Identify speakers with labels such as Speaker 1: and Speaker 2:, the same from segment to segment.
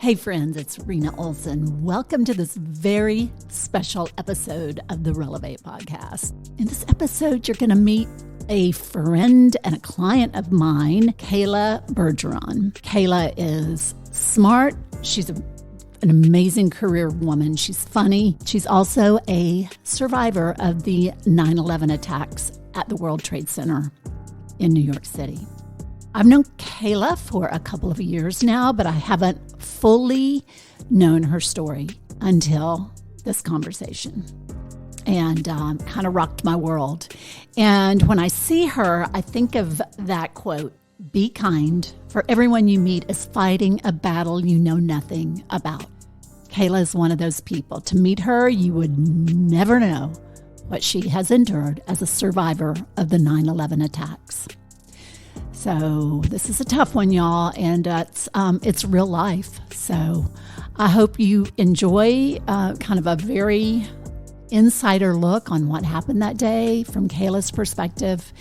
Speaker 1: Hey friends, it's Rena Olson. Welcome to this very special episode of the Relevate podcast. In this episode, you're going to meet a friend and a client of mine, Kayla Bergeron. Kayla is smart. She's an amazing career woman. She's funny. She's also a survivor of the 9/11 attacks at the World Trade Center in New York City. I've known Kayla for a couple of years now, but I haven't fully known her story until this conversation, and kind of rocked my world. And when I see her, I think of that quote, "Be kind, for everyone you meet is fighting a battle you know nothing about." Kayla is one of those people. To meet her, you would never know what she has endured as a survivor of the 9/11 attacks. So this is a tough one, y'all, and it's real life. So I hope you enjoy kind of a very insider look on what happened that day from Kayla's perspective,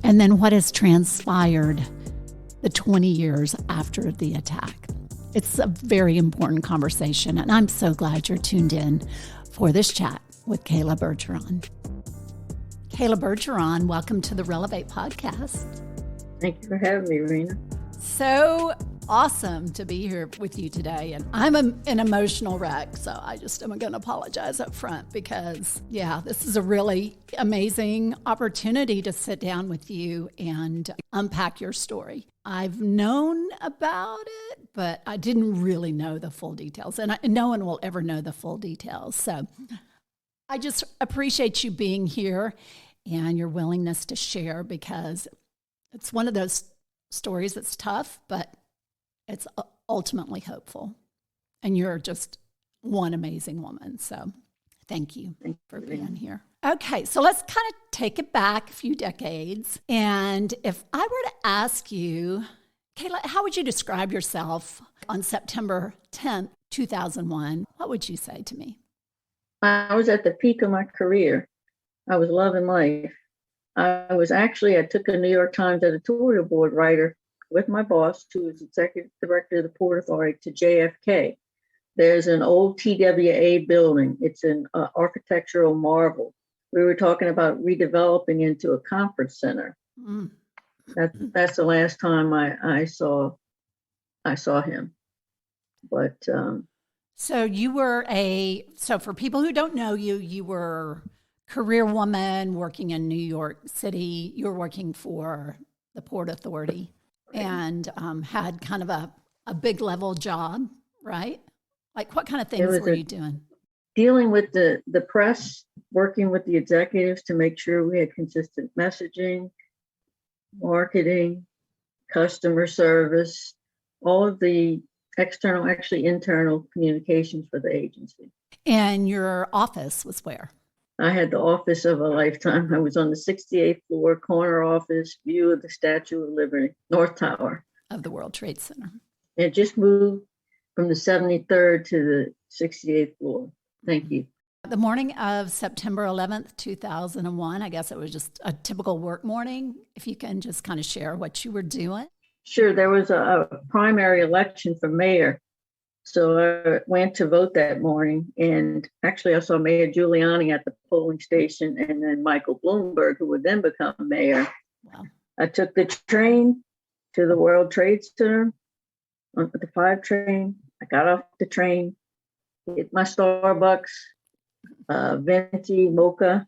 Speaker 1: and then what has transpired the 20 years after the attack. It's a very important conversation, and I'm so glad you're tuned in for this chat with Kayla Bergeron. Kayla Bergeron, welcome to the Relevate podcast.
Speaker 2: Thank you for having me, Rena.
Speaker 1: So awesome to be here with you today. And I'm an emotional wreck, so I just am going to apologize up front because, this is a really amazing opportunity to sit down with you and unpack your story. I've known about it, but I didn't really know the full details, and no one will ever know the full details. So I just appreciate you being here and your willingness to share, because it's one of those stories that's tough, but it's ultimately hopeful. And you're just one amazing woman. So thank you for being here. Okay, so let's kind of take it back a few decades. And if I were to ask you, Kayla, how would you describe yourself on September 10th, 2001? What would you say to me?
Speaker 2: I was at the peak of my career. I was loving life. I took a New York Times editorial board writer with my boss, who was executive director of the Port Authority, to JFK. There's an old TWA building. It's an architectural marvel. We were talking about redeveloping into a conference center. Mm. That's the last time I saw him. But
Speaker 1: so for people who don't know you, you were career woman working in New York City. You were working for the Port Authority and had kind of a big level job, right? Like what kind of things were you doing?
Speaker 2: Dealing with the press, working with the executives to make sure we had consistent messaging, marketing, customer service, all of the external, actually internal communications for the agency.
Speaker 1: And your office was where?
Speaker 2: I had the office of a lifetime. I was on the 68th floor, corner office, view of the Statue of Liberty, North Tower
Speaker 1: of the World Trade Center.
Speaker 2: It just moved from the 73rd to the 68th floor. Thank you.
Speaker 1: The morning of September 11th, 2001, I guess it was just a typical work morning. If you can just kind of share what you were doing.
Speaker 2: Sure. There was a primary election for mayor. So I went to vote that morning, and actually I saw Mayor Giuliani at the polling station, and then Michael Bloomberg, who would then become mayor. Wow. I took the train to the World Trade Center on the 5 train. I got off the train, hit my Starbucks, venti mocha,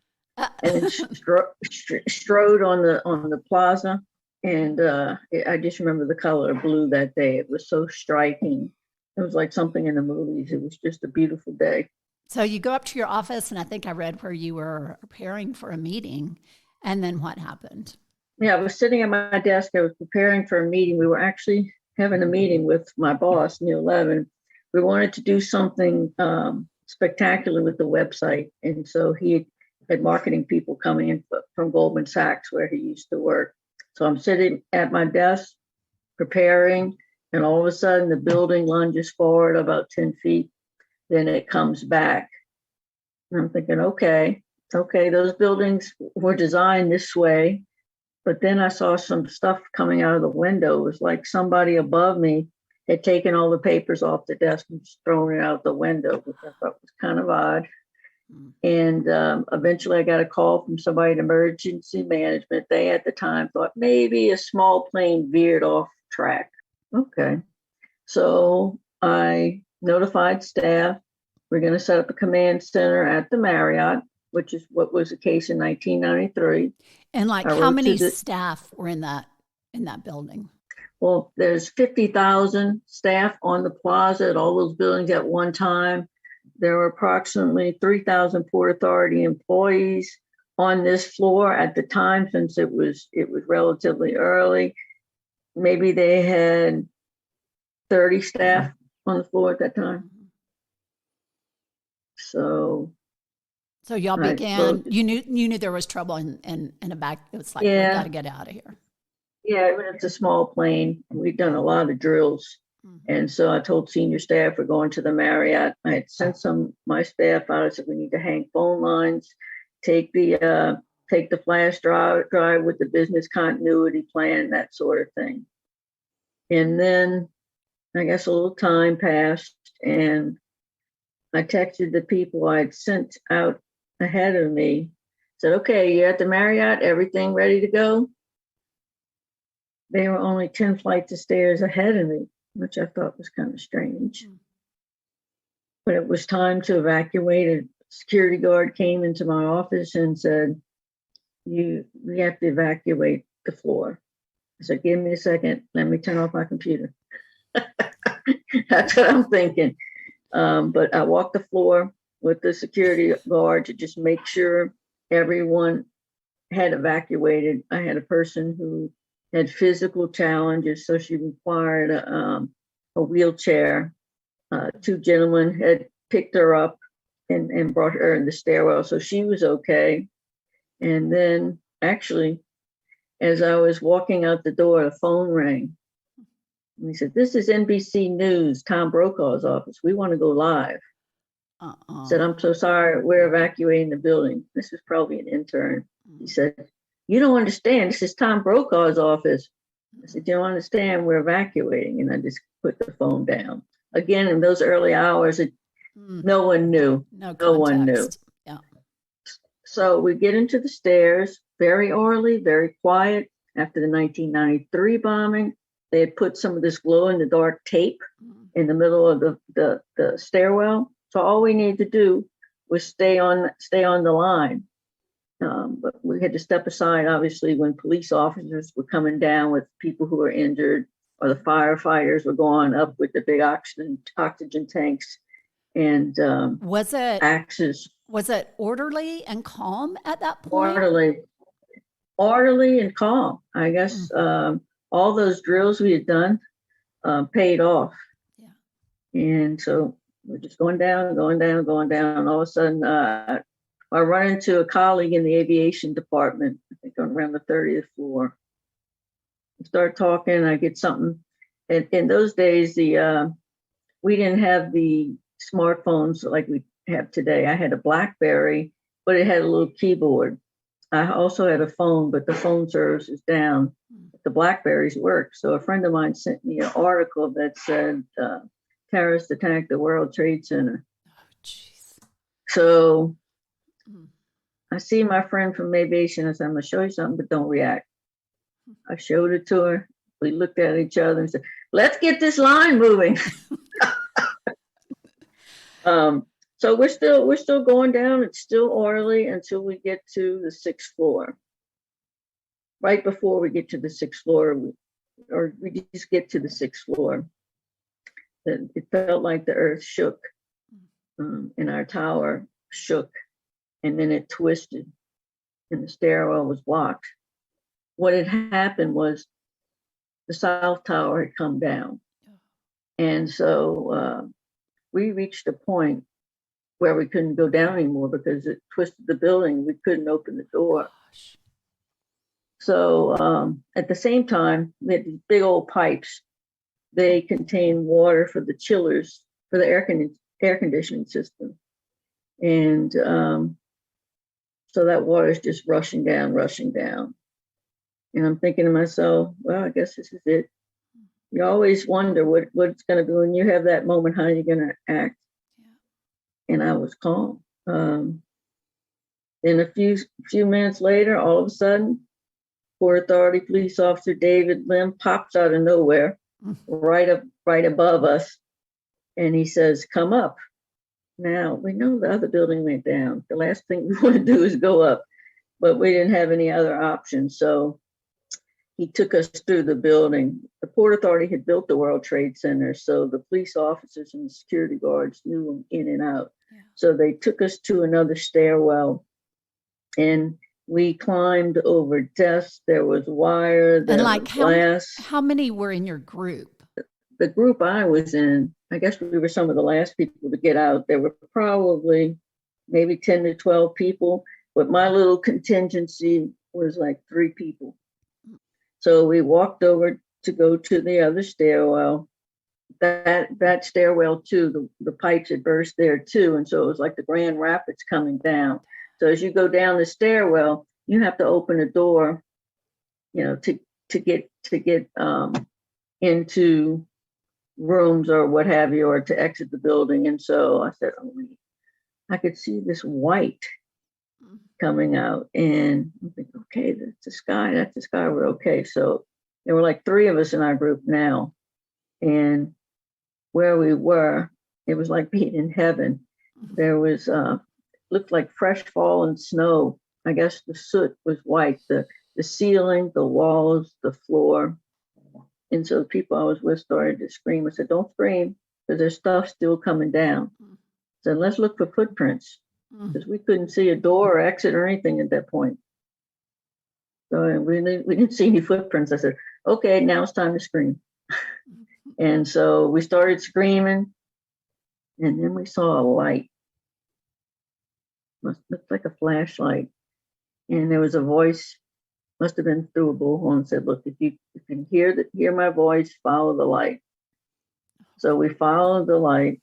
Speaker 2: and strode on the plaza. And I just remember the color of blue that day. It was so striking. It was like something in the movies. It was just a beautiful day.
Speaker 1: So you go up to your office, and I think I read where you were preparing for a meeting. And then what happened?
Speaker 2: Yeah, I was sitting at my desk. I was preparing for a meeting. We were actually having a meeting with my boss, Neil Levin. We wanted to do something spectacular with the website. And so he had marketing people coming in from Goldman Sachs, where he used to work. So I'm sitting at my desk preparing. And all of a sudden, the building lunges forward about 10 feet. Then it comes back. And I'm thinking, okay, those buildings were designed this way. But then I saw some stuff coming out of the window. It was like somebody above me had taken all the papers off the desk and just thrown it out the window, which I thought was kind of odd. And eventually I got a call from somebody in emergency management. They at the time thought maybe a small plane veered off track. Okay. So I notified staff. We're going to set up a command center at the Marriott, which is what was the case in 1993.
Speaker 1: And like how many staff were in that building?
Speaker 2: Well, there's 50,000 staff on the plaza at all those buildings at one time. There were approximately 3,000 Port Authority employees on this floor at the time, since it was relatively early. Maybe they had 30 staff on the floor at that time. So
Speaker 1: y'all began. You knew there was trouble and a back. It was like, we got to get out of here.
Speaker 2: Yeah, even if it's a small plane, we've done a lot of drills. And so I told senior staff we're going to the Marriott. I had sent my staff out. I said we need to hang phone lines, take the flash drive with the business continuity plan, that sort of thing. And then I guess a little time passed, and I texted the people I'd sent out ahead of me. Said, "Okay, you're at the Marriott. Everything ready to go?" They were only 10 flights of stairs ahead of me, which I thought was kind of strange. But it was time to evacuate. A security guard came into my office and said, we have to evacuate the floor. I said, give me a second. Let me turn off my computer. That's what I'm thinking. But I walked the floor with the security guard to just make sure everyone had evacuated. I had a person who had physical challenges, so she required a wheelchair. Two gentlemen had picked her up and brought her in the stairwell, so she was okay. And then actually, as I was walking out the door, the phone rang. And he said, "This is NBC News, Tom Brokaw's office. We want to go live." I said, "I'm so sorry, we're evacuating the building." This was probably an intern. He said, "You don't understand. This is Tom Brokaw's office." I said, "You don't understand. We're evacuating." And I just put the phone down. Again, in those early hours, no one knew. No one knew.
Speaker 1: Yeah.
Speaker 2: So we get into the stairs very orderly, very quiet. After the 1993 bombing, they had put some of this glow-in-the-dark tape in the middle of the stairwell. So all we needed to do was stay on the line. But we had to step aside, obviously, when police officers were coming down with people who were injured, or the firefighters were going up with the big oxygen tanks and
Speaker 1: was it
Speaker 2: axes.
Speaker 1: Was it orderly and calm at that point?
Speaker 2: Orderly and calm. I guess all those drills we had done paid off. Yeah. And so we're just going down. All of a sudden, I run into a colleague in the aviation department, I think on around the 30th floor. We start talking, I get something. And in those days, we didn't have the smartphones like we have today. I had a BlackBerry, but it had a little keyboard. I also had a phone, but the phone service is down. The BlackBerries work. So a friend of mine sent me an article that said, terrorists attacked the World Trade Center. Oh, jeez. So I see my friend from aviation. I said, "I'm going to show you something, but don't react." I showed it to her. We looked at each other and said, "Let's get this line moving." So we're still going down. It's still orderly until we get to the 6th floor. Right before we get to the 6th floor, we just get to the 6th floor, it felt like the earth shook, and our tower shook, and then it twisted, and the stairwell was blocked. What had happened was the South Tower had come down, and so we reached a point where we couldn't go down anymore because it twisted the building. We couldn't open the door. So at the same time, we had these big old pipes. They contain water for the chillers, for the air conditioning system. And so that water is just rushing down. And I'm thinking to myself, well, I guess this is it. you always wonder what it's going to be when you have that moment. How are you going to act? Yeah. And I was calm. Then a few minutes later, all of a sudden, Port Authority police officer David Lim pops out of nowhere, right above us, and he says, "Come up." Now we know the other building went down. The last thing we want to do is go up, but we didn't have any other options, so he took us through the building. The Port Authority had built the World Trade Center, so the police officers and the security guards knew them in and out. Yeah. So they took us to another stairwell, and we climbed over desks. There was wire, there was glass.
Speaker 1: How many were in your group?
Speaker 2: The group I was in, I guess we were some of the last people to get out. There were probably maybe 10 to 12 people, but my little contingency was like 3 people. So we walked over to go to the other stairwell. That stairwell too, the pipes had burst there too, and so it was like the Grand Rapids coming down. So as you go down the stairwell, you have to open a door, to get into rooms or what have you, or to exit the building. And so I said, "Oh, wait." I could see this white coming out, and I'm thinking, okay, that's the sky, we're okay. So there were like 3 of us in our group now, and where we were, it was like being in heaven. There was looked like fresh fallen snow. I guess the soot was white, the ceiling, the walls, the floor. And so the people I was with started to scream. I said, "Don't scream, because there's stuff still coming down." I said, "Let's look for footprints," because we couldn't see a door or exit or anything at that point. So we didn't see any footprints. I said, "Okay, now it's time to scream." And so we started screaming, and then we saw a light. Looked like a flashlight, and there was a voice, must have been through a bullhorn, said, "Look, if you can hear my voice, follow the light." So we followed the light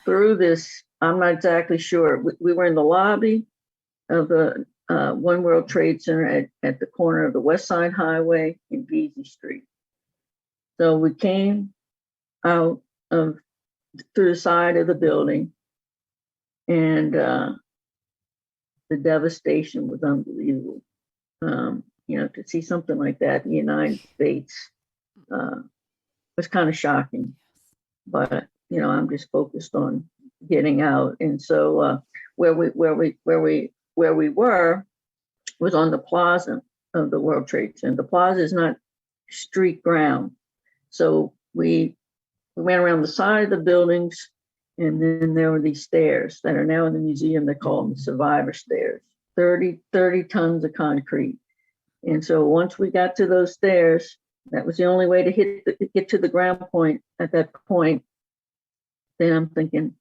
Speaker 2: through this. I'm not exactly sure. We were in the lobby of the One World Trade Center at the corner of the West Side Highway and Vesey Street. So we came out through the side of the building, and the devastation was unbelievable. To see something like that in the United States was kind of shocking. But I'm just focused on getting out, and so where we were was on the plaza of the World Trade Center. The plaza is not street ground, so we went around the side of the buildings, and then there were these stairs that are now in the museum. They call them the survivor stairs. 30 tons of concrete. And so once we got to those stairs, that was the only way to get to the ground point at that point. Then I'm thinking,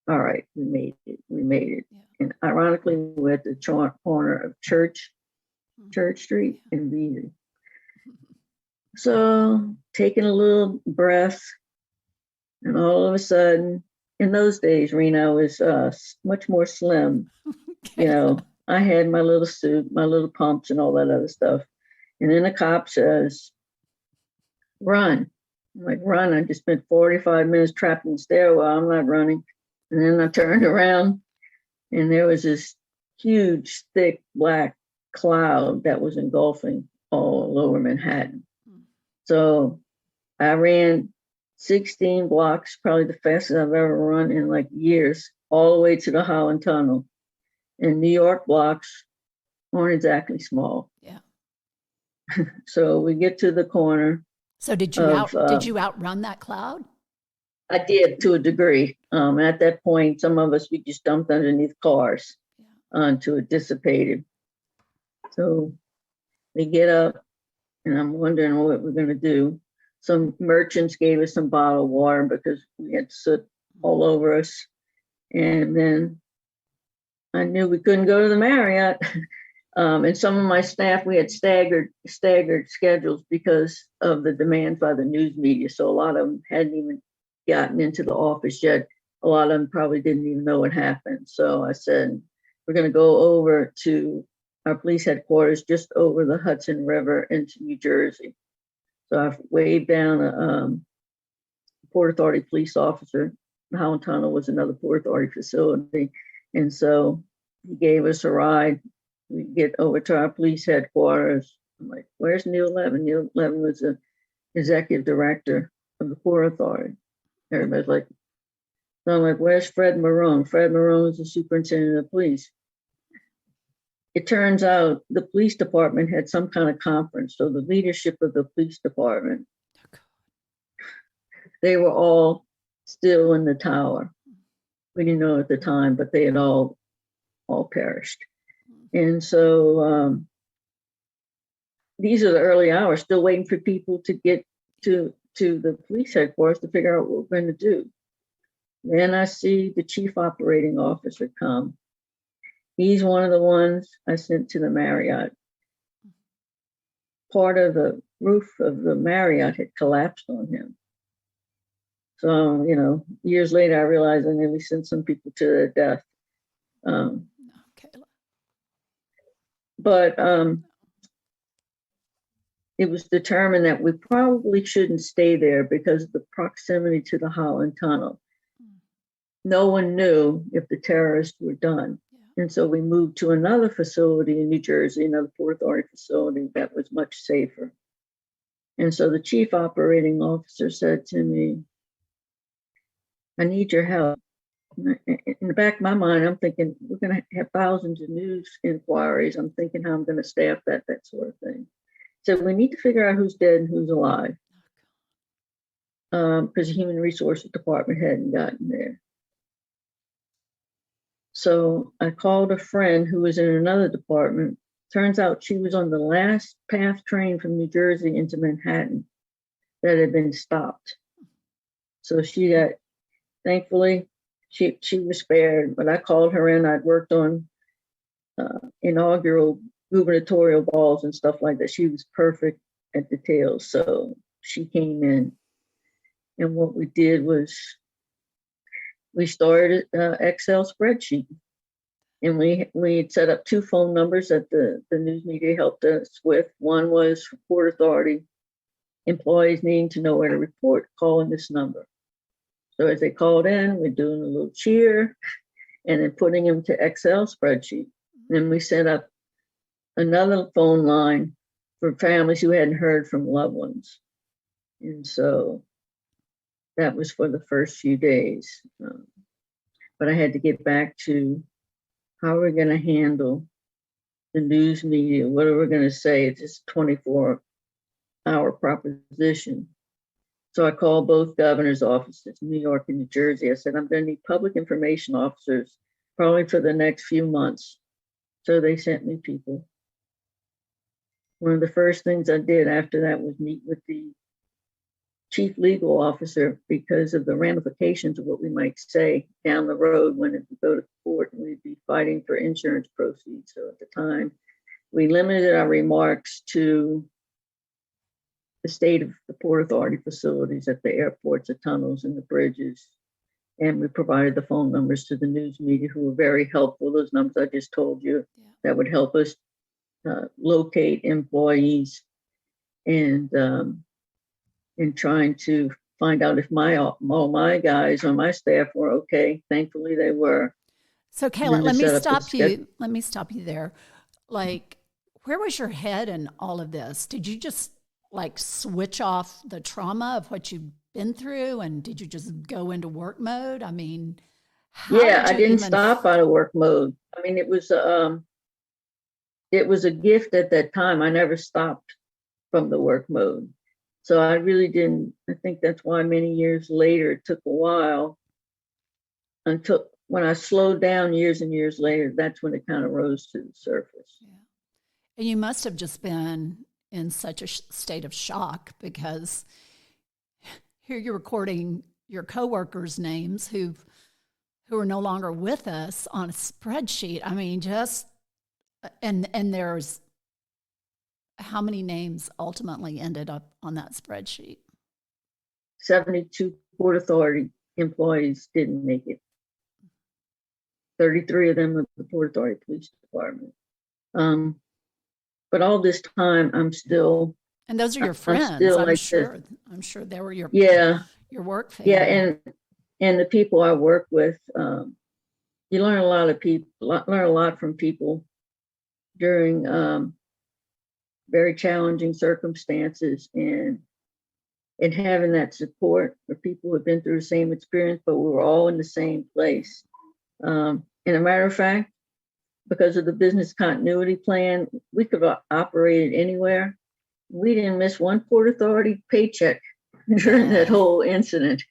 Speaker 2: all right, we made it. Yeah. And ironically, we're at the corner of Church Street and Vesey. So taking a little breath, and all of a sudden, in those days, Rena was much more slim. Okay. I had my little suit, my little pumps, and all that other stuff. And then the cop says, "Run." I'm like, "Run? I just spent 45 minutes trapped in the stairwell. I'm not running." And then I turned around, and there was this huge, thick, black cloud that was engulfing all lower Manhattan. So I ran 16 blocks, probably the fastest I've ever run in like years, all the way to the Holland Tunnel. And New York blocks aren't exactly small. Yeah. So we get to the corner.
Speaker 1: So did you outrun that cloud?
Speaker 2: I did, to a degree. At that point, some of us, we just dumped underneath cars until it dissipated. So we get up, and I'm wondering what we're going to do. Some merchants gave us some bottled water because we had soot all over us. And then I knew we couldn't go to the Marriott. And some of my staff, we had staggered schedules because of the demands by the news media. So a lot of them hadn't even gotten into the office yet. A lot of them probably didn't even know what happened. So I said, we're going to go over to our police headquarters just over the Hudson River into New Jersey. So I waved down a Port Authority police officer. The Howland Tunnel was another Port Authority facility. And so he gave us a ride. We get over to our police headquarters. I'm like, where's Neil Levin? Neil Levin was the executive director of the Port Authority. Everybody's like, so I'm like, where's Fred Marone? Fred Marone is the superintendent of police. It turns out the police department had some kind of conference. So the leadership of the police department, they were all still in the tower. We didn't know at the time, but they had all perished. And so these are the early hours, still waiting for people to get to the police headquarters to figure out what we're going to do. Then I see the chief operating officer come. He's one of the ones I sent to the Marriott. Part of the roof of the Marriott had collapsed on him. So, years later, I realized I nearly sent some people to their death. But it was determined that we probably shouldn't stay there because of the proximity to the Howland Tunnel. No one knew if the terrorists were done. Yeah. And so we moved to another facility in New Jersey, another Port Authority facility that was much safer. And so the chief operating officer said to me, I need your help. In the back of my mind, I'm thinking, we're going to have thousands of news inquiries. I'm thinking how I'm going to staff that sort of thing. So we need to figure out who's dead and who's alive. Because the Human Resources Department hadn't gotten there. So I called a friend who was in another department. Turns out she was on the last PATH train from New Jersey into Manhattan that had been stopped. So thankfully, she was spared, but I called her in. I'd worked on inaugural gubernatorial balls and stuff like that. She was perfect at details. So she came in, and what we did was we started an Excel spreadsheet, and we had set up 2 phone numbers that the news media helped us with. One was for Port Authority employees needing to know where to report, calling this number. So as they called in, we're doing a little cheer and then putting them to Excel spreadsheet. Then we set up another phone line for families who hadn't heard from loved ones. And so that was for the first few days. But I had to get back to how we're going to handle the news media. What are we going to say? It's just a 24-hour proposition. So I called both governor's offices, New York and New Jersey. I said, I'm going to need public information officers probably for the next few months. So they sent me people. One of the first things I did after that was meet with the chief legal officer because of the ramifications of what we might say down the road when it would go to court and we'd be fighting for insurance proceeds. So at the time, we limited our remarks to the state of the Port Authority facilities at the airports, the tunnels, and the bridges. And we provided the phone numbers to the news media who were very helpful. Those numbers I just told you, that would help us locate employees and trying to find out if all my guys on my staff were okay. Thankfully, they were.
Speaker 1: So, Kayla, let me stop you there. Like, where was your head in all of this? Did you just switch off the trauma of what you've been through, and did you just go into work mode? I mean,
Speaker 2: I didn't stop out of work mode. I mean, it was a gift at that time. I never stopped from the work mode. So I really didn't. I think that's why many years later, it took a while until when I slowed down years and years later, that's when it kind of rose to the surface.
Speaker 1: Yeah. And you must have just been in such a state of shock because here you're recording your coworkers' names who are no longer with us on a spreadsheet. I mean, and there's how many names ultimately ended up on that spreadsheet?
Speaker 2: 72 Port Authority employees didn't make it. 33 of them of the Port Authority Police Department. But all this time, I'm still
Speaker 1: And those are your
Speaker 2: I'm
Speaker 1: friends,
Speaker 2: still
Speaker 1: I'm
Speaker 2: like this.
Speaker 1: sure. I'm sure they were
Speaker 2: Yeah,
Speaker 1: your work family.
Speaker 2: yeah, and the people I work with, you learn a lot of people, learn a lot from people during very challenging circumstances, and having that support for people who have been through the same experience, but we were all in the same place. And a matter of fact, because of the business continuity plan, we could have operated anywhere. We didn't miss one Port Authority paycheck during that whole incident.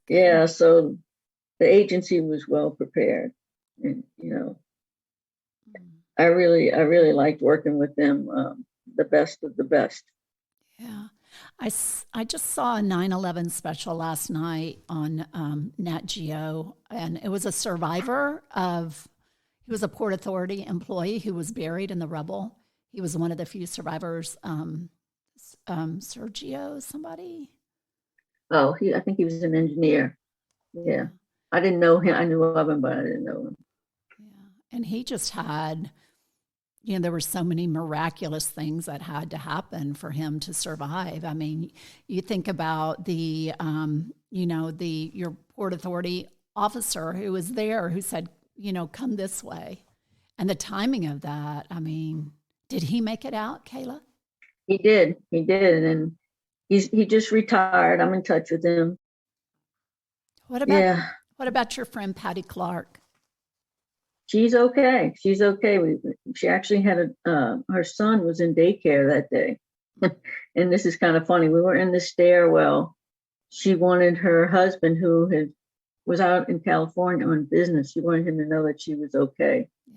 Speaker 2: Yeah, so the agency was well prepared, and I really liked working with them, the best of the best.
Speaker 1: Yeah. I just saw a 9/11 special last night on Nat Geo, and it was a survivor of, he was a Port Authority employee who was buried in the rubble. He was one of the few survivors. Sergio, somebody?
Speaker 2: Oh, I think he was an engineer. Yeah. I didn't know him. I knew of him, but I didn't know him.
Speaker 1: Yeah. And he just had, there were so many miraculous things that had to happen for him to survive. I mean, you think about the, your Port Authority officer who was there who said, come this way. And the timing of that, I mean, did he make it out, Kayla?
Speaker 2: He did. And he just retired. I'm in touch with him.
Speaker 1: What about your friend Patty Clark?
Speaker 2: She's okay. She's okay. She actually had her son was in daycare that day. And this is kind of funny. We were in the stairwell. She wanted her husband, who was out in California on business, she wanted him to know that she was okay.
Speaker 1: Yeah.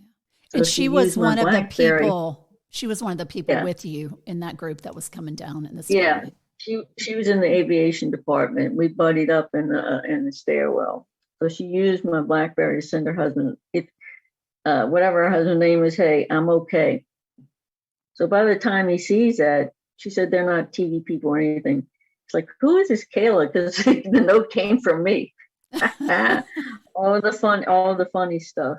Speaker 1: So and she was one of the people. She was one of the people
Speaker 2: Yeah.
Speaker 1: with you in that group that was coming down in the
Speaker 2: stairwell. Yeah, she was in the aviation department. We buddied up in the stairwell. So she used my BlackBerry to send her husband, whatever her husband's name is, hey, I'm okay. So by the time he sees that, she said they're not TV people or anything. It's like, who is this Kayla? Because the note came from me. all the funny stuff.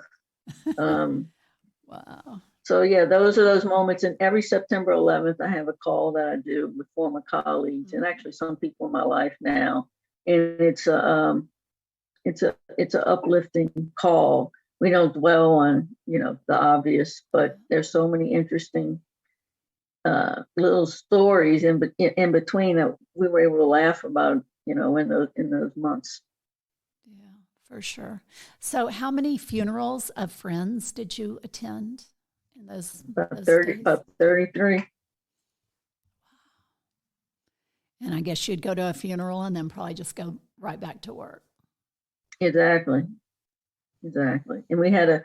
Speaker 1: Wow.
Speaker 2: So yeah, those are those moments. And every September 11th, I have a call that I do with former colleagues and actually some people in my life now. And it's a uplifting call. We don't dwell on, the obvious, but there's so many interesting little stories in between that we were able to laugh about, in those months.
Speaker 1: Yeah, for sure. So how many funerals of friends did you attend in those
Speaker 2: about
Speaker 1: 30 days?
Speaker 2: About 33.
Speaker 1: And I guess you'd go to a funeral and then probably just go right back to work.
Speaker 2: Exactly. And we had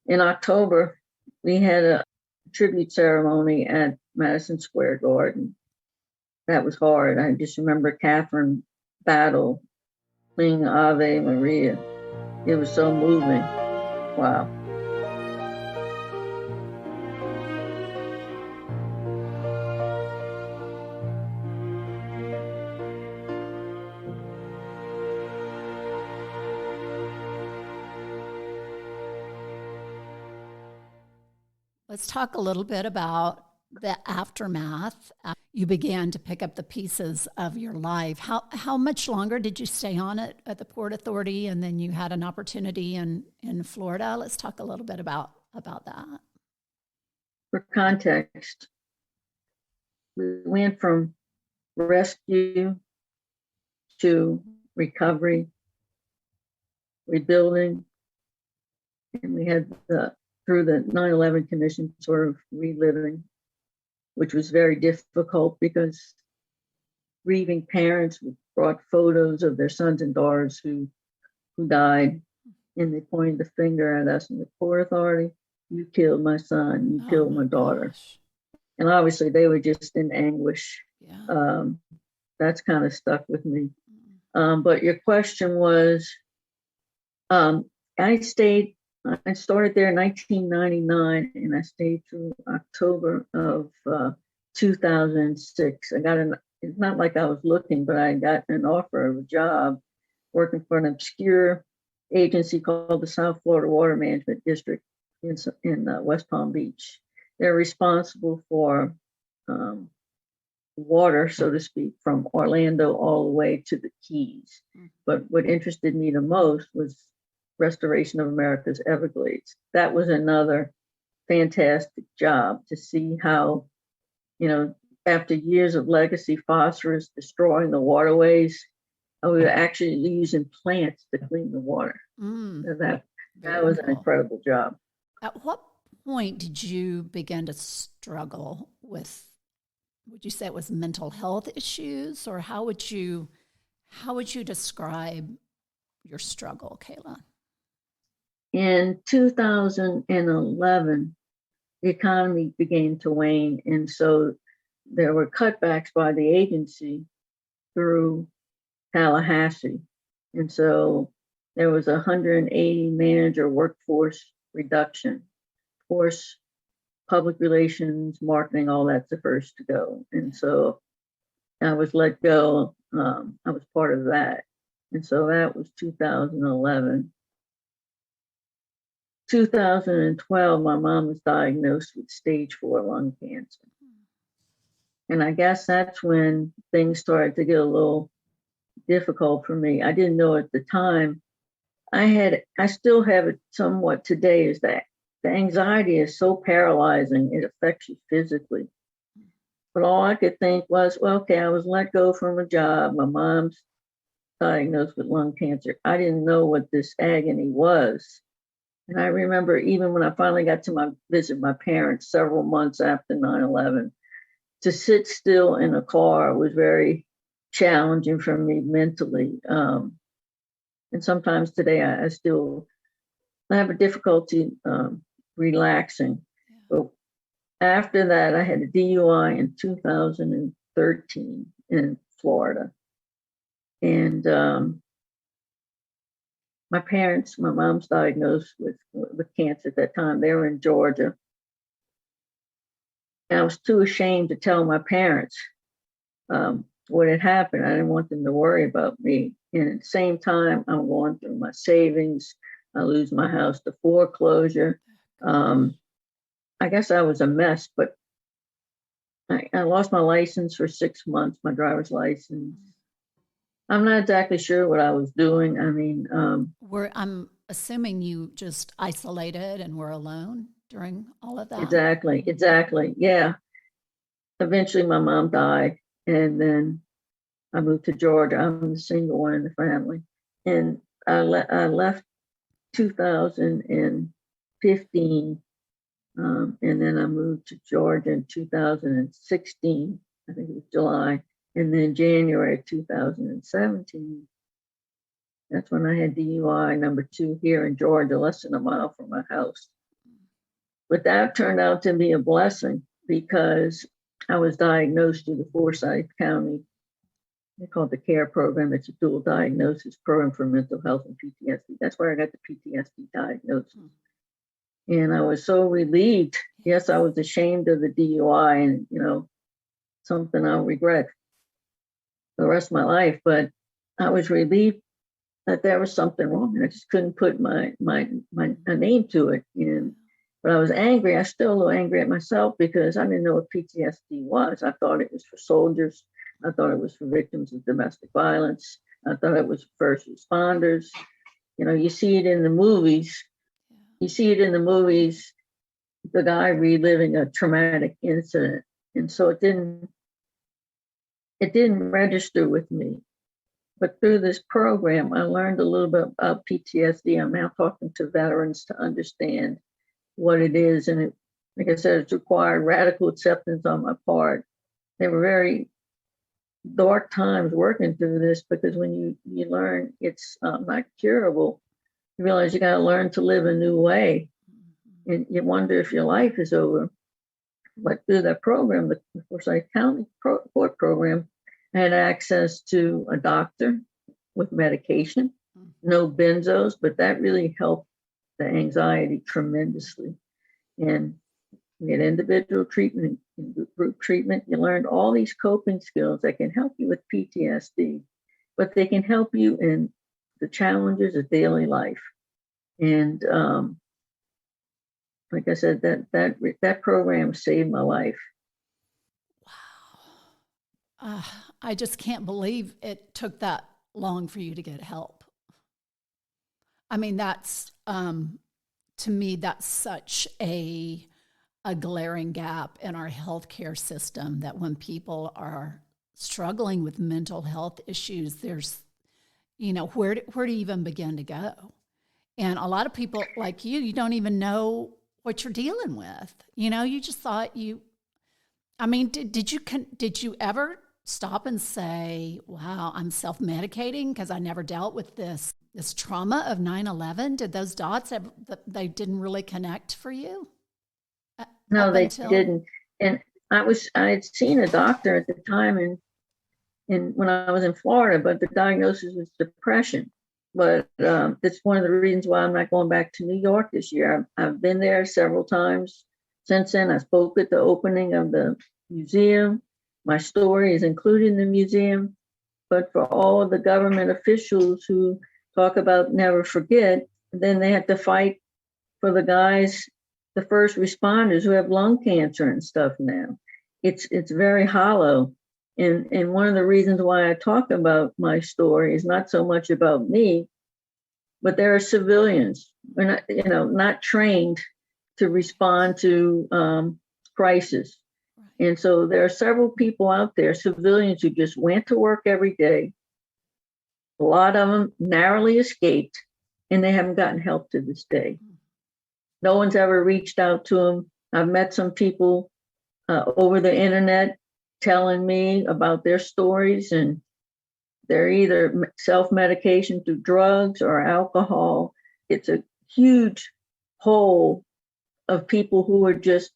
Speaker 2: in October, we had a tribute ceremony at Madison Square Garden. That was hard. I just remember Catherine Battle singing Ave Maria. It was so moving. Wow.
Speaker 1: Let's talk a little bit about the aftermath. You began to pick up the pieces of your life. How much longer did you stay on it at the Port Authority, and then you had an opportunity in Florida? Let's talk a little bit about that.
Speaker 2: For context, we went from rescue to recovery, rebuilding, and we had through the 9/11 Commission sort of reliving, which was very difficult because grieving parents brought photos of their sons and daughters who died, and they pointed the finger at us in the Port Authority. You killed my son, you killed my daughter.
Speaker 1: Gosh.
Speaker 2: And obviously they were just in anguish.
Speaker 1: Yeah.
Speaker 2: That's kind of stuck with me. But your question was, I started there in 1999 and I stayed through October of 2006. It's not like I was looking, but I got an offer of a job working for an obscure agency called the South Florida Water Management District in West Palm Beach. They're responsible for water, so to speak, from Orlando all the way to the Keys. But what interested me the most was restoration of America's Everglades. That was another fantastic job to see how, after years of legacy phosphorus destroying the waterways, we were actually using plants to clean the water. So that was an incredible job.
Speaker 1: At what point did you begin to struggle with, would you say it was mental health issues, or how would you describe your struggle, Kayla?
Speaker 2: In 2011, the economy began to wane, and so there were cutbacks by the agency through Tallahassee. And so there was a 180 manager workforce reduction. Of course, public relations, marketing, all that's the first to go. And so I was let go. I was part of that. And so that was 2011. 2012, my mom was diagnosed with stage 4 lung cancer. And I guess that's when things started to get a little difficult for me. I didn't know at the time. I still have it somewhat today, is that the anxiety is so paralyzing, it affects you physically. But all I could think was, well, okay, I was let go from a job. My mom's diagnosed with lung cancer. I didn't know what this agony was. And I remember even when I finally got to visit my parents several months after 9/11, to sit still in a car was very challenging for me mentally. And sometimes today I still have a difficulty relaxing. But after that, I had a DUI in 2013 in Florida. And my mom's diagnosed with cancer at that time. They were in Georgia. And I was too ashamed to tell my parents what had happened. I didn't want them to worry about me. And at the same time, I'm going through my savings. I lose my house to foreclosure. I guess I was a mess, but I lost my license for 6 months, my driver's license. I'm not exactly sure what I was doing. I mean,
Speaker 1: I'm assuming you just isolated and were alone during all of that.
Speaker 2: Exactly. Yeah. Eventually my mom died, and then I moved to Georgia. I'm the single one in the family. And I left 2015, and then I moved to Georgia in 2016. I think it was July. And then January 2017, that's when I had DUI number 2 here in Georgia, less than a mile from my house. But that turned out to be a blessing, because I was diagnosed through the Forsyth County, they call it the CARE program. It's a dual diagnosis program for mental health and PTSD. That's where I got the PTSD diagnosis. And I was so relieved. Yes, I was ashamed of the DUI, and, something I'll regret the rest of my life, but I was relieved that there was something wrong, and I just couldn't put my name to it. But I was angry. I was still a little angry at myself, because I didn't know what PTSD was. I thought it was for soldiers. I thought it was for victims of domestic violence. I thought it was for first responders. You see it in the movies. The guy reliving a traumatic incident. And so it didn't register with me. But through this program, I learned a little bit about PTSD. I'm now talking to veterans to understand what it is. And like I said, it's required radical acceptance on my part. They were very dark times working through this, because when you learn it's not curable, you realize you got to learn to live a new way. And you wonder if your life is over. But through that program, the Forsyth County Court program, I had access to a doctor with medication, no benzos, but that really helped the anxiety tremendously. And we had individual treatment and group treatment. You learned all these coping skills that can help you with PTSD, but they can help you in the challenges of daily life. And like I said, that program saved my life.
Speaker 1: I just can't believe it took that long for you to get help. I mean, that's, to me, that's such a glaring gap in our healthcare system, that when people are struggling with mental health issues, there's, where do you even begin to go? And a lot of people like you don't even know what you're dealing with. You just thought did you ever stop and say, wow, I'm self-medicating because I never dealt with this trauma of 9/11? Did those dots they didn't really connect for you?
Speaker 2: No, they didn't. And I had seen a doctor at the time and when I was in Florida, but the diagnosis was depression. But that's one of the reasons why I'm not going back to New York this year. I've been there several times since then. I spoke at the opening of the museum. My story is included in the museum. But for all of the government officials who talk about never forget, then they have to fight for the guys, the first responders who have lung cancer and stuff now. It's very hollow. And one of the reasons why I talk about my story is not so much about me, but there are civilians, not trained to respond to crisis. And so there are several people out there, civilians, who just went to work every day. A lot of them narrowly escaped, and they haven't gotten help to this day. No one's ever reached out to them. I've met some people over the internet telling me about their stories, and they're either self-medication through drugs or alcohol. It's a huge hole of people who are just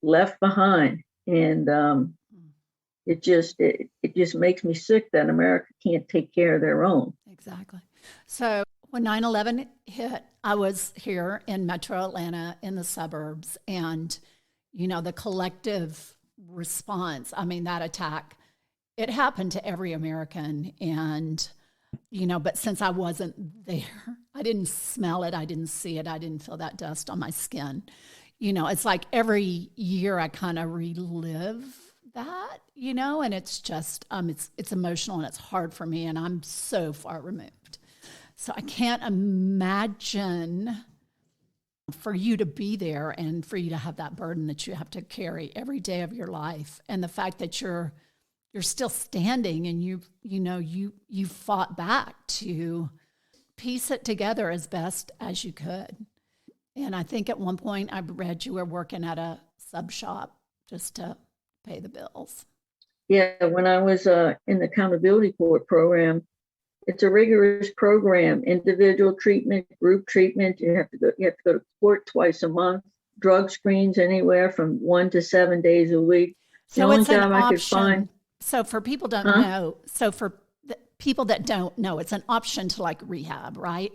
Speaker 2: left behind. And it just makes me sick that America can't take care of their own.
Speaker 1: Exactly. So when 9/11 hit, I was here in Metro Atlanta in the suburbs, and, the collective response, that attack, it happened to every American. And, but since I wasn't there, I didn't smell it, I didn't see it, I didn't feel that dust on my skin. It's like every year I kind of relive that, and it's just, it's emotional and it's hard for me, and I'm so far removed. So I can't imagine for you to be there and for you to have that burden that you have to carry every day of your life, and the fact that you're still standing and you fought back to piece it together as best as you could. And I think at one point I read you were working at a sub shop just to pay the bills.
Speaker 2: Yeah, when I was in the accountability court program, it's a rigorous program: individual treatment, group treatment. You have to go to court twice a month. Drug screens anywhere from 1 to 7 days a week.
Speaker 1: So the only job I could find. So for people don't know, people that don't know, it's an option to like rehab, right?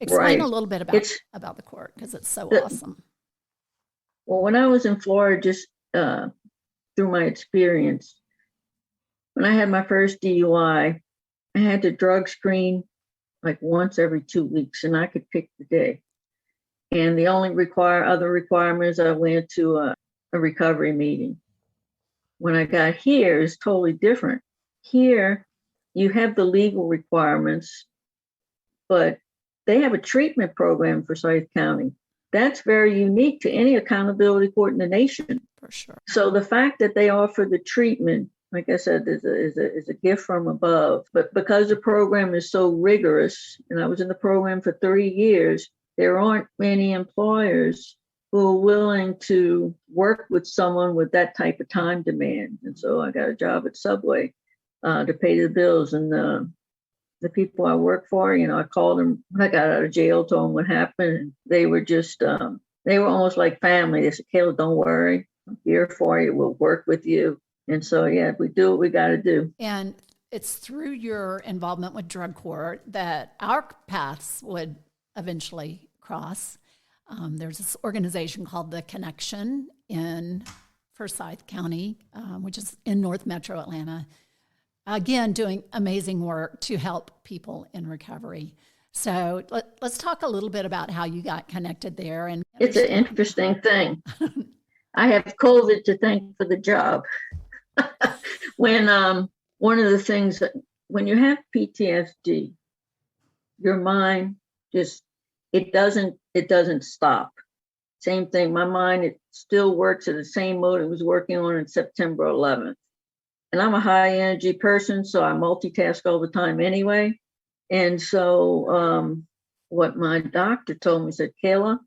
Speaker 1: Explain a little bit about the court, because it's so awesome.
Speaker 2: Well, when I was in Florida, just through my experience, when I had my first DUI, I had to drug screen like once every 2 weeks, and I could pick the day. And the only other requirements, I went to a recovery meeting. When I got here, it's totally different. Here, you have the legal requirements, but they have a treatment program for Sept County. That's very unique to any accountability court in the nation.
Speaker 1: For sure.
Speaker 2: So the fact that they offer the treatment, like I said, is a gift from above. But because the program is so rigorous, and I was in the program for 30 years, there aren't many employers who are willing to work with someone with that type of time demand. And so I got a job at Subway to pay the bills. And the people I work for, I called them when I got out of jail, told them what happened. And they were just, they were almost like family. They said, Kayla, don't worry. I'm here for you. We'll work with you. And so, yeah, we do what we got to do.
Speaker 1: And it's through your involvement with drug court that our paths would eventually cross. There's this organization called The Connection in Forsyth County, which is in North Metro Atlanta. Again, doing amazing work to help people in recovery. So let's talk a little bit about how you got connected there. And
Speaker 2: it's an interesting thing. I have COVID to thank for the job. When one of the things that when you have PTSD, your mind just it doesn't stop. Same thing. My mind, it still works at the same mode it was working on September 11th. And I'm a high energy person, so I multitask all the time anyway. And so what my doctor told me, said, Kayla,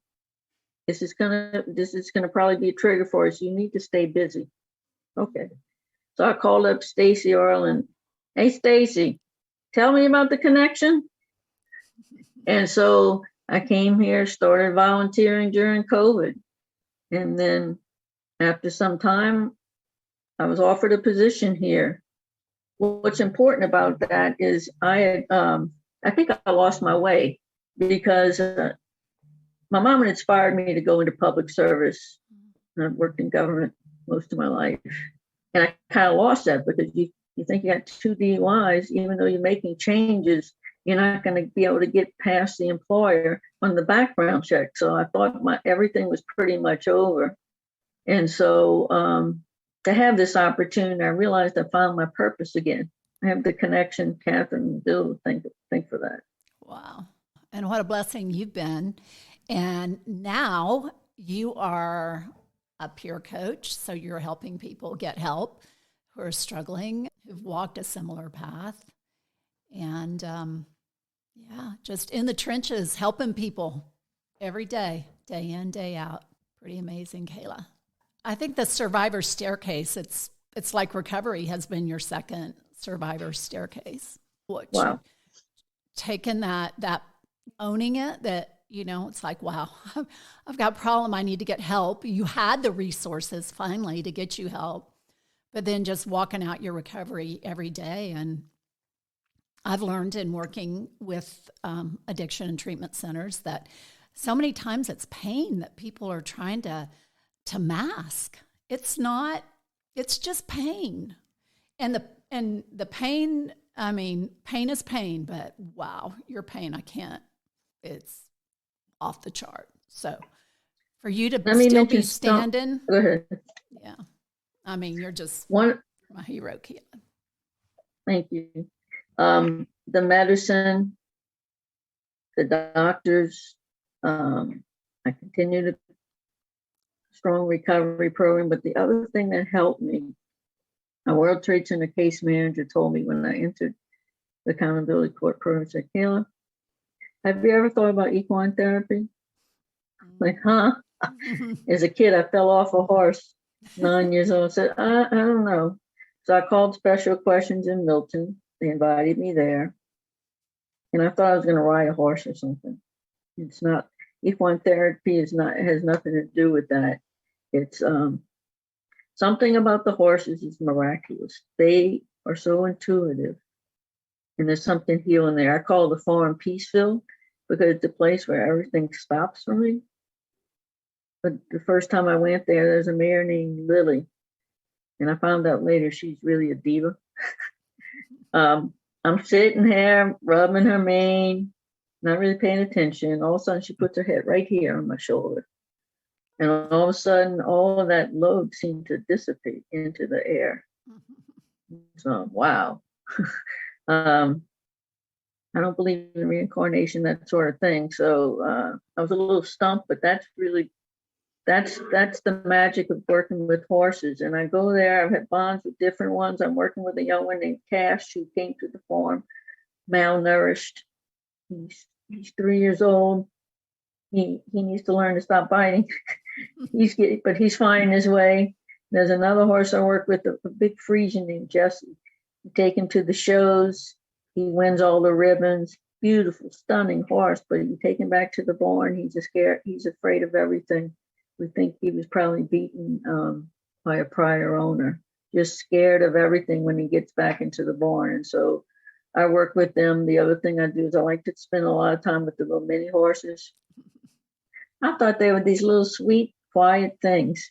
Speaker 2: this is gonna probably be a trigger for us. You need to stay busy. Okay. So I called up Stacy Orland. Hey Stacy, tell me about the connection. And so I came here, started volunteering during COVID. And then after some time, I was offered a position here. What's important about that is I think I lost my way because my mom had inspired me to go into public service. I've worked in government most of my life. And I kind of lost that because you think you got 2 DUIs, even though you're making changes, you're not going to be able to get past the employer on the background check. So I thought everything was pretty much over. And so to have this opportunity, I realized I found my purpose again. I have the connection, Catherine and Bill, thank for that.
Speaker 1: Wow. And what a blessing you've been. And now you are a peer coach, so you're helping people get help who are struggling, who've walked a similar path. And just in the trenches, helping people every day, day in, day out. Pretty amazing, Kayla. I think the survivor staircase, it's like recovery has been your second survivor staircase. Which,
Speaker 2: wow.
Speaker 1: Taking that owning it, that, it's like, wow, I've got a problem. I need to get help. You had the resources finally to get you help, but then just walking out your recovery every day. And I've learned in working with addiction and treatment centers that so many times it's pain that people are trying to mask. It's not, it's just pain. And the pain, I mean, pain is pain, but wow, your pain, it's off the chart. So for you to still be standing.
Speaker 2: Go ahead.
Speaker 1: Yeah. I mean, you're just my hero, Kayla.
Speaker 2: Thank you. The medicine, the doctors, I continue to strong recovery program. But the other thing that helped me, a World Trade Center case manager told me when I entered the accountability court program, said, Kayla, have you ever thought about equine therapy? Like, huh? As a kid, I fell off a horse, 9 years old. I said, I don't know. So I called Special Questions in Milton. They invited me there. And I thought I was going to ride a horse or something. It's not, equine therapy has nothing to do with that. It's something about the horses is miraculous. They are so intuitive. And there's something healing there. I call the farm Peaceville because it's a place where everything stops for me. But the first time I went there, there's a mare named Lily. And I found out later she's really a diva. I'm sitting here, rubbing her mane, not really paying attention. All of a sudden, she puts her head right here on my shoulder. And all of a sudden, all of that load seemed to dissipate into the air. So, wow. I don't believe in reincarnation, that sort of thing. So I was a little stumped, but that's the magic of working with horses. And I go there, I've had bonds with different ones. I'm working with a young one named Cash who came to the farm, malnourished. He's 3 years old. He needs to learn to stop biting. But he's finding his way. There's another horse I work with, a big Frisian named Jesse. You take him to the shows. He wins all the ribbons. Beautiful, stunning horse. But you take him back to the barn, he's scared. He's afraid of everything. We think he was probably beaten by a prior owner. Just scared of everything when he gets back into the barn. And so I work with them. The other thing I do is I like to spend a lot of time with the little mini horses. I thought they were these little sweet, quiet things.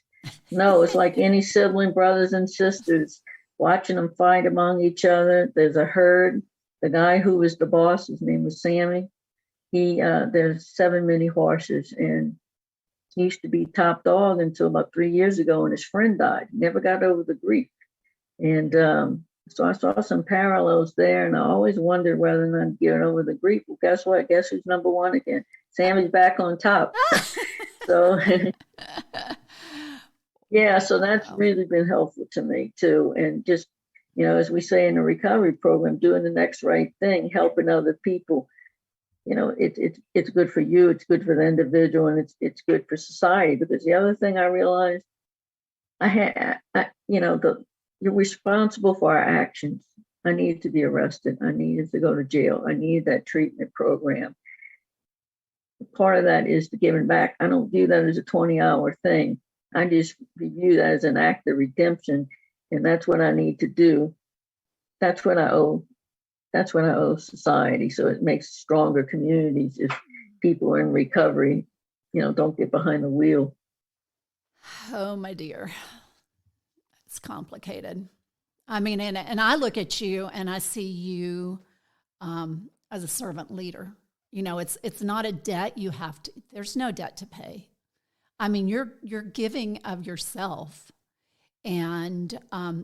Speaker 2: No, it's like any sibling, brothers and sisters, watching them fight among each other. There's a herd. The guy who was the boss, his name was Sammy. There's 7 mini horses, and he used to be top dog until about 3 years ago, and his friend died. He never got over the grief. And so I saw some parallels there, and I always wondered whether or not getting over the grief. Well, guess what? Guess who's number one again? Sammy's back on top. So, yeah, so that's really been helpful to me too. And just, as we say in the recovery program, doing the next right thing, helping other people. It's good for you, it's good for the individual, and it's good for society. Because the other thing I realized, you're responsible for our actions. I needed to be arrested. I needed to go to jail. I needed that treatment program. Part of that is the giving back. I don't view that as a 20-hour thing. I just view that as an act of redemption, and that's what I need to do. That's what I owe. That's what I owe society. So it makes stronger communities if people are in recovery, don't get behind the wheel.
Speaker 1: Oh, my dear. It's complicated. I mean, and I look at you and I see you as a servant leader. It's not a debt you have to, there's no debt to pay. I mean, you're giving of yourself. And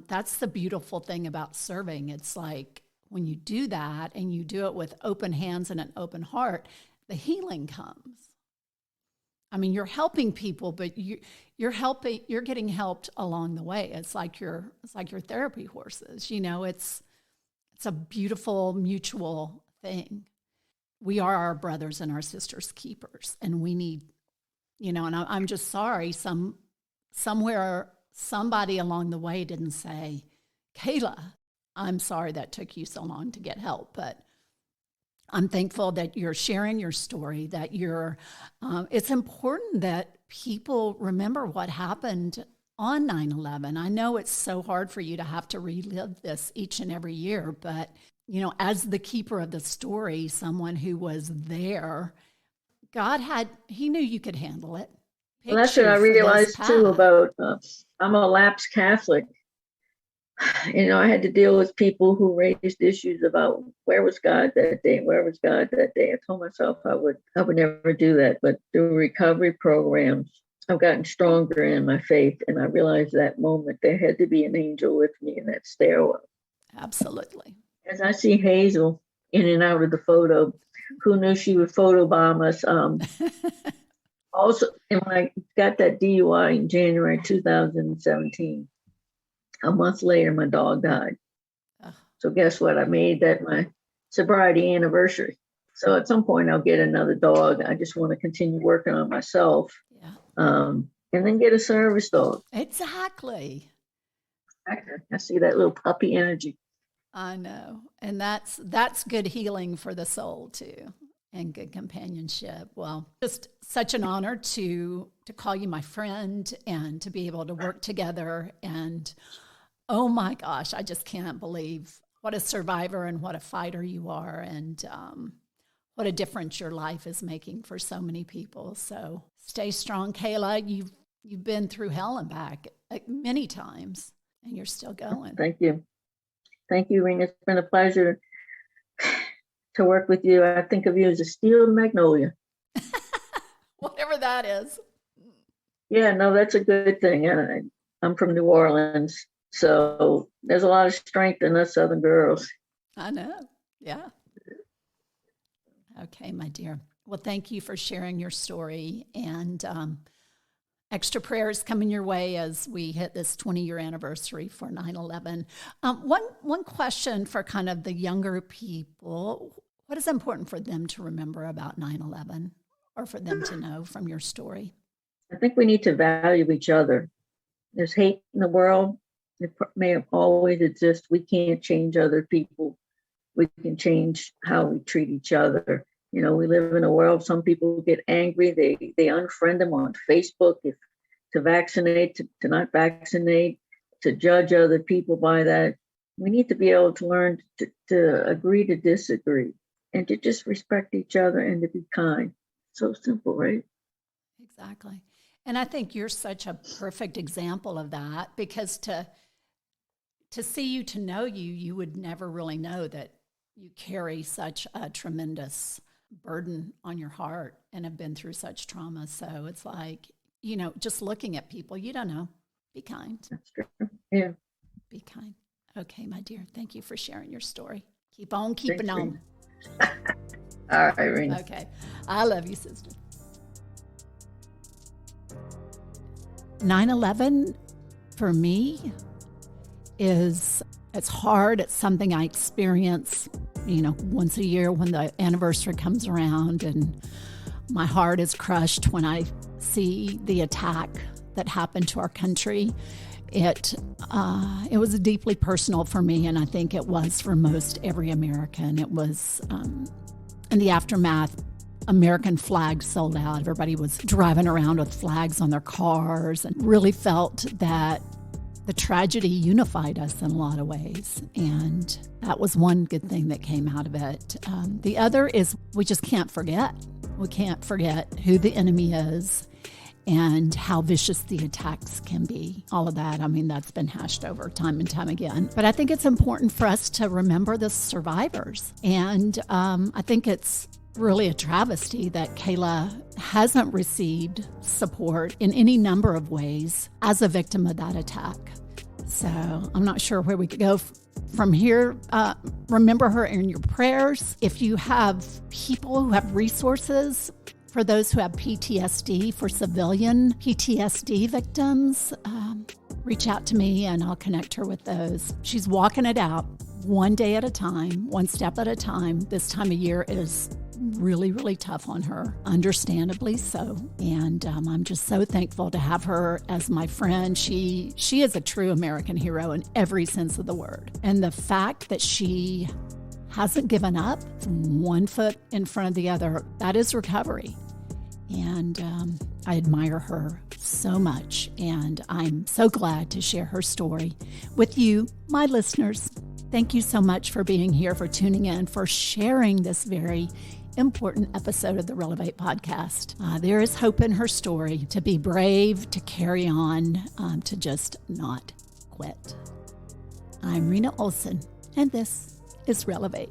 Speaker 1: that's the beautiful thing about serving. It's like when you do that and you do it with open hands and an open heart, the healing comes. I mean, you're helping people, but you're getting helped along the way. It's like your therapy horses. It's a beautiful mutual thing. We are our brothers and our sisters' keepers, and we need, and I'm just sorry somewhere somebody along the way didn't say, Kayla, I'm sorry that took you so long to get help, but I'm thankful that you're sharing your story, that it's important that people remember what happened on 9/11. I know it's so hard for you to have to relive this each and every year, but, as the keeper of the story, someone who was there, he knew you could handle it.
Speaker 2: Well, that's what I realized too about, I'm a lapsed Catholic. I had to deal with people who raised issues about where was God that day, where was God that day. I told myself I would never do that. But through recovery programs, I've gotten stronger in my faith. And I realized that moment there had to be an angel with me in that stairwell.
Speaker 1: Absolutely.
Speaker 2: As I see Hazel in and out of the photo, who knew she would photobomb us? Also, and when I got that DUI in January 2017, a month later, my dog died. So guess what? I made that my sobriety anniversary. So at some point, I'll get another dog. I just want to continue working on myself.
Speaker 1: Yeah.
Speaker 2: And then get a service dog.
Speaker 1: Exactly.
Speaker 2: I see that little puppy energy.
Speaker 1: I know. And that's good healing for the soul too, and good companionship. Well, just such an honor to call you my friend and to be able to work together. And oh my gosh, I just can't believe what a survivor and what a fighter you are, and what a difference your life is making for so many people. So stay strong, Kayla. You've been through hell and back many times, and you're still going.
Speaker 2: Thank you. Thank you, Rena. It's been a pleasure to work with you. I think of you as a steel magnolia.
Speaker 1: Whatever that is.
Speaker 2: Yeah, no, that's a good thing. I'm from New Orleans, so there's a lot of strength in us Southern girls.
Speaker 1: I know. Yeah. Okay, my dear. Well, thank you for sharing your story, and extra prayers coming your way as we hit this 20-year anniversary for 9/11. One question for kind of the younger people: what is important for them to remember about 9/11, or for them to know from your story?
Speaker 2: I think we need to value each other. There's hate in the world. It may always exist. We can't change other people. We can change how we treat each other. We live in a world, some people get angry. They unfriend them on Facebook to vaccinate, to not vaccinate, to judge other people by that. We need to be able to learn to agree to disagree, and to just respect each other and to be kind. So simple, right?
Speaker 1: Exactly. And I think you're such a perfect example of that, because to see you, to know you, you would never really know that you carry such a tremendous burden on your heart and have been through such trauma. So it's like, just looking at people, you don't know. Be kind.
Speaker 2: That's true. Yeah.
Speaker 1: Be kind. Okay, my dear. Thank you for sharing your story. Keep on keeping on.
Speaker 2: All right, Rena.
Speaker 1: Okay. I love you, sister. 9/11 for me it's hard. It's something I experience, once a year when the anniversary comes around, and my heart is crushed when I see the attack that happened to our country. It was deeply personal for me, and I think it was for most every American. It was, in the aftermath, American flags sold out. Everybody was driving around with flags on their cars, and really felt that the tragedy unified us in a lot of ways. And that was one good thing that came out of it. The other is we just can't forget. We can't forget who the enemy is and how vicious the attacks can be. All of that, that's been hashed over time and time again. But I think it's important for us to remember the survivors. And I think it's really a travesty that Kayla hasn't received support in any number of ways as a victim of that attack. So I'm not sure where we could go from here. Remember her in your prayers. If you have people who have resources for those who have PTSD, for civilian PTSD victims, reach out to me and I'll connect her with those. She's walking it out one day at a time, one step at a time. This time of year is really, really tough on her, understandably so. And I'm just so thankful to have her as my friend. She is a true American hero in every sense of the word. And the fact that she hasn't given up, one foot in front of the other, that is recovery. And I admire her so much. And I'm so glad to share her story with you, my listeners. Thank you so much for being here, for tuning in, for sharing this very important episode of the Relevate podcast. There is hope in her story, to be brave, to carry on, to just not quit. I'm Rena Olson, and this is Relevate.